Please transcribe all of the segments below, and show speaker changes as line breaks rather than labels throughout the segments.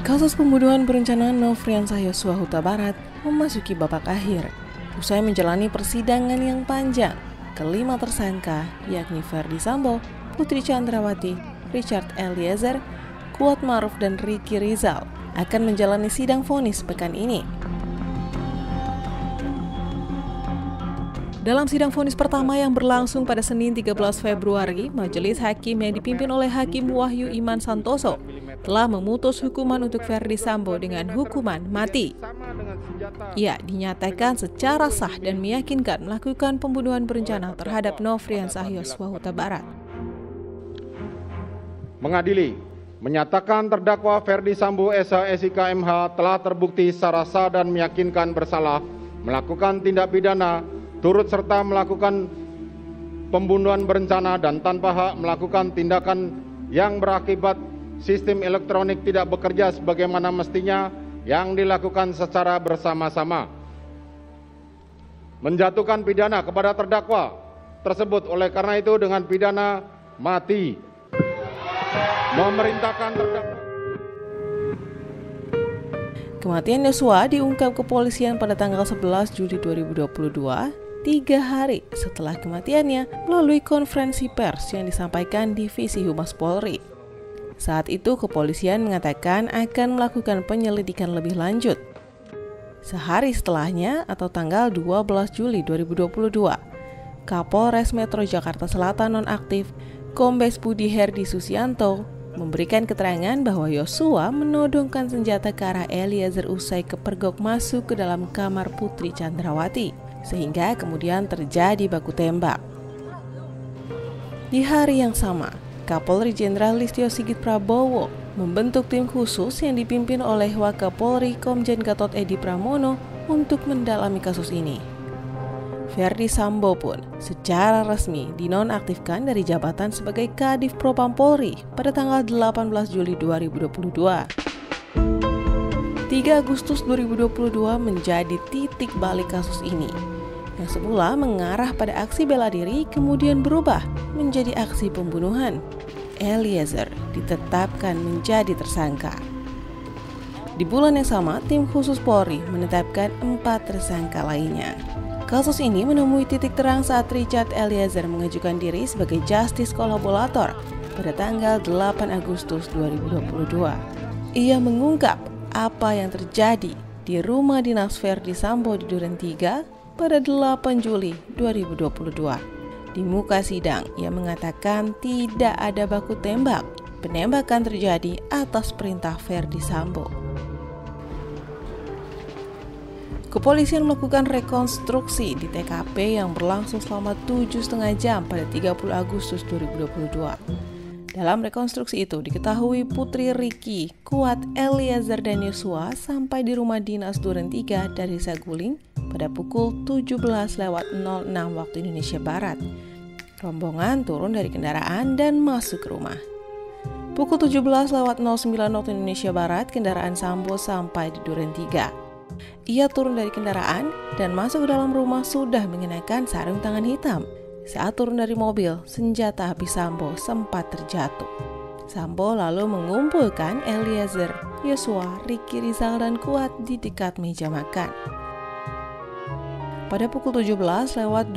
Kasus pembunuhan berencana Nofriansah Yosua Huta Barat memasuki babak akhir. Usai menjalani persidangan yang panjang, kelima tersangka yakni Ferdy Sambo, Putri Chandrawati, Richard Eliezer, Kuat Ma'ruf dan Ricky Rizal akan menjalani sidang vonis pekan ini. Dalam sidang vonis pertama yang berlangsung pada Senin 13 Februari, majelis hakim yang dipimpin oleh Hakim Wahyu Iman Santoso telah memutus hukuman untuk Ferdy Sambo dengan hukuman mati. Ia dinyatakan secara sah dan meyakinkan melakukan pembunuhan berencana terhadap Nofriansah Yosua Huta Barat.
Mengadili, menyatakan terdakwa Ferdy Sambo SH MH telah terbukti secara sah dan meyakinkan bersalah melakukan tindak pidana turut serta melakukan pembunuhan berencana dan tanpa hak melakukan tindakan yang berakibat sistem elektronik tidak bekerja sebagaimana mestinya yang dilakukan secara bersama-sama. Menjatuhkan pidana kepada terdakwa tersebut oleh karena itu dengan pidana mati. Memerintahkan terdakwa.
Kematian Yosua diungkap kepolisian pada tanggal 11 Juli 2022, 3 hari setelah kematiannya melalui konferensi pers yang disampaikan Divisi Humas Polri. Saat itu kepolisian mengatakan akan melakukan penyelidikan lebih lanjut. Sehari setelahnya atau tanggal 12 Juli 2022, Kapolres Metro Jakarta Selatan nonaktif Kombes Budi Herdi Susianto memberikan keterangan bahwa Yosua menodongkan senjata ke arah Eliezer usai kepergok masuk ke dalam kamar Putri Chandrawati, sehingga kemudian terjadi baku tembak. Di hari yang sama, Kapolri Jenderal Listio Sigit Prabowo membentuk tim khusus yang dipimpin oleh Wakapolri Komjen Gatot Edi Pramono untuk mendalami kasus ini. Ferdy Sambo pun secara resmi dinonaktifkan dari jabatan sebagai Kadif Propam Polri pada tanggal 18 Juli 2022. 3 Agustus 2022 menjadi titik balik kasus ini, yang semula mengarah pada aksi bela diri kemudian berubah menjadi aksi pembunuhan. Eliezer ditetapkan menjadi tersangka. Di bulan yang sama, tim khusus Polri menetapkan 4 tersangka lainnya. Kasus ini menemui titik terang saat Richard Eliezer mengajukan diri sebagai justice kolaborator pada tanggal 8 Agustus 2022. Ia mengungkap apa yang terjadi di rumah dinas Ferdy Sambo di Duren 3 pada 8 Juli 2022. Di muka sidang, ia mengatakan tidak ada baku tembak. Penembakan terjadi atas perintah Ferdy Sambo. Kepolisian melakukan rekonstruksi di TKP yang berlangsung selama 7,5 jam pada 30 Agustus 2022. Dalam rekonstruksi itu diketahui Putri Ricky, Kuat, Eliezer dan Yosua sampai di rumah dinas Duren 3 dari Saguling pada pukul 17.06 waktu Indonesia Barat. Rombongan turun dari kendaraan dan masuk ke rumah. Pukul 17.09 waktu Indonesia Barat, kendaraan Sambo sampai di Duren 3. Ia turun dari kendaraan dan masuk ke dalam rumah sudah mengenakan sarung tangan hitam. Saat turun dari mobil, senjata api Sambo sempat terjatuh. Sambo lalu mengumpulkan Eliezer, Yosua, Ricky Rizal dan Kuat di dekat meja makan. Pada pukul 17.12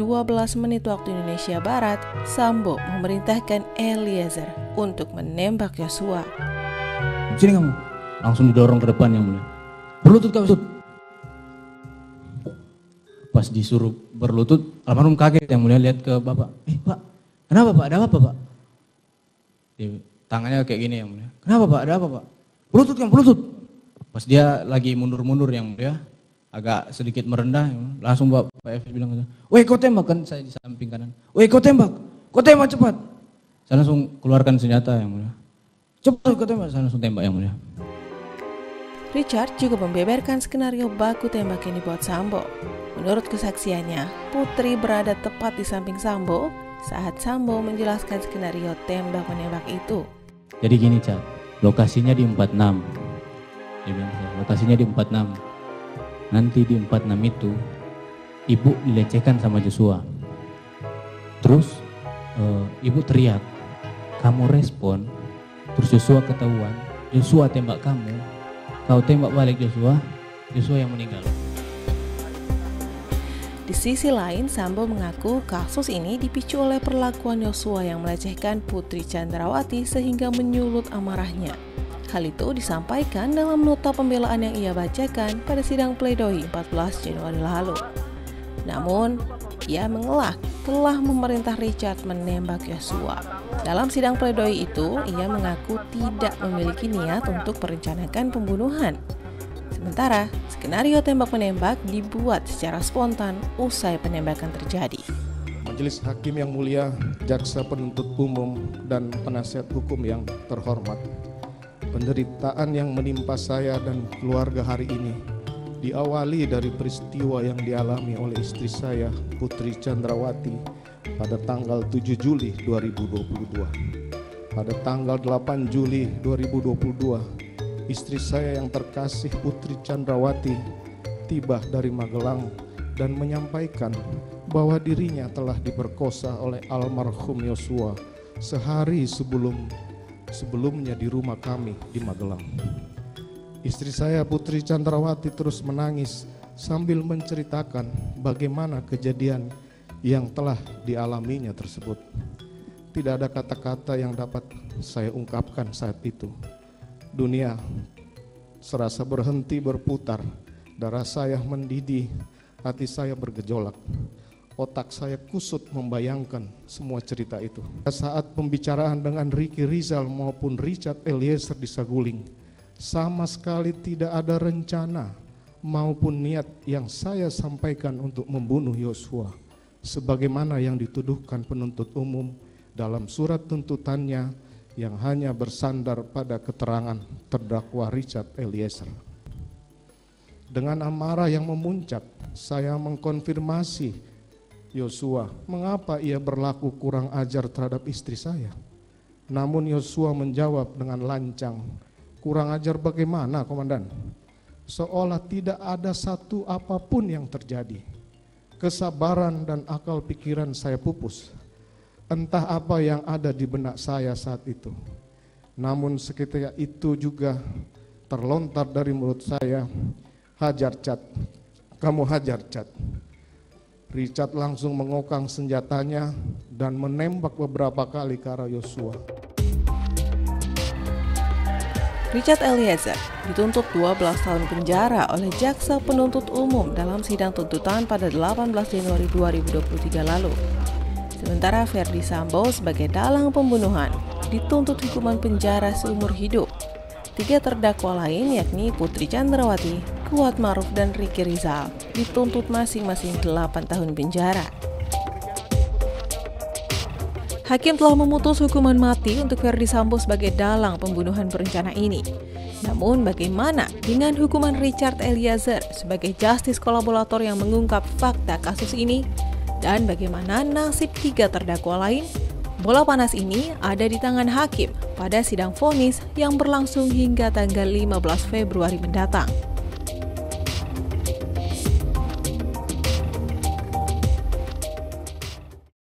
waktu Indonesia Barat, Sambo memerintahkan Eliezer untuk menembak Yosua.
Sini kamu, langsung didorong ke depan yang mulia. Berlutut kamu, pas disuruh berlutut, almarhum kaget yang mulia lihat ke bapak. Pak, kenapa pak? Ada apa pak? Tangannya kayak gini yang mulia. Kenapa pak? Ada apa pak? Berlutut kamu, berlutut. Pas dia lagi mundur-mundur yang mulia, agak sedikit merendah, langsung Pak Efes bilang, "Woi kau tembak," kan saya di samping kanan. "Woi kau tembak cepat." Saya langsung keluarkan senjata yang mulia. "Cepat kau tembak," saya langsung tembak yang mulia.
Richard juga membeberkan skenario baku tembak yang dibuat Sambo. Menurut kesaksiannya, Putri berada tepat di samping Sambo saat Sambo menjelaskan skenario tembak-menembak itu.
Jadi gini Cak, lokasinya di 46. Dia bilang, lokasinya di 46. Nanti di 46 itu, ibu dilecehkan sama Joshua. Terus ibu teriak, kamu respon, terus Joshua ketahuan, Joshua tembak kamu, kau tembak balik Joshua yang meninggal.
Di sisi lain, Sambo mengaku kasus ini dipicu oleh perlakuan Yosua yang melecehkan Putri Chandrawati sehingga menyulut amarahnya. Hal itu disampaikan dalam nota pembelaan yang ia bacakan pada sidang pledoi 14 Januari lalu. Namun, ia mengelak telah memerintah Richard menembak Yosua. Dalam sidang pledoi itu, ia mengaku tidak memiliki niat untuk merencanakan pembunuhan. Sementara, skenario tembak-menembak dibuat secara spontan usai penembakan terjadi.
Majelis Hakim yang mulia, Jaksa Penuntut Umum, dan penasihat hukum yang terhormat. Penderitaan yang menimpa saya dan keluarga hari ini diawali dari peristiwa yang dialami oleh istri saya, Putri Chandrawati, pada tanggal 7 Juli 2022. Pada tanggal 8 Juli 2022, istri saya yang terkasih Putri Chandrawati tiba dari Magelang dan menyampaikan bahwa dirinya telah diperkosa oleh almarhum Yosua sehari sebelumnya di rumah kami di Magelang. Istri saya Putri Chandrawati terus menangis sambil menceritakan bagaimana kejadian yang telah dialaminya tersebut. Tidak ada kata-kata yang dapat saya ungkapkan saat itu. Dunia serasa berhenti berputar, darah saya mendidih, hati saya bergejolak, otak saya kusut membayangkan semua cerita itu. Saat pembicaraan dengan Ricky Rizal maupun Richard Eliezer di Saguling, sama sekali tidak ada rencana maupun niat yang saya sampaikan untuk membunuh Yosua, sebagaimana yang dituduhkan penuntut umum dalam surat tuntutannya yang hanya bersandar pada keterangan terdakwa Richard Eliezer. Dengan amarah yang memuncak, saya mengkonfirmasi Yosua mengapa ia berlaku kurang ajar terhadap istri saya. Namun Yosua menjawab dengan lancang, "Kurang ajar bagaimana, Komandan? Seolah tidak ada satu apapun yang terjadi. Kesabaran dan akal pikiran saya pupus. Entah apa yang ada di benak saya saat itu. Namun seketika itu juga terlontar dari mulut saya, 'Hajar Chat, kamu hajar Chat.' Richard langsung mengokang senjatanya dan menembak beberapa kali ke arah Yosua.
Richard Eliezer dituntut 12 tahun penjara oleh Jaksa Penuntut Umum dalam sidang tuntutan pada 18 Januari 2023 lalu. Sementara Ferdi Sambo sebagai dalang pembunuhan dituntut hukuman penjara seumur hidup. 3 terdakwa lain yakni Putri Chandrawati, Kuat Maruf, dan Ricky Rizal dituntut masing-masing 8 tahun penjara. Hakim telah memutus hukuman mati untuk Ferdi Sambo sebagai dalang pembunuhan berencana ini. Namun bagaimana dengan hukuman Richard Eliezer sebagai justice kolaborator yang mengungkap fakta kasus ini? Dan bagaimana nasib 3 terdakwa lain? Bola panas ini ada di tangan hakim pada sidang vonis yang berlangsung hingga tanggal 15 Februari mendatang.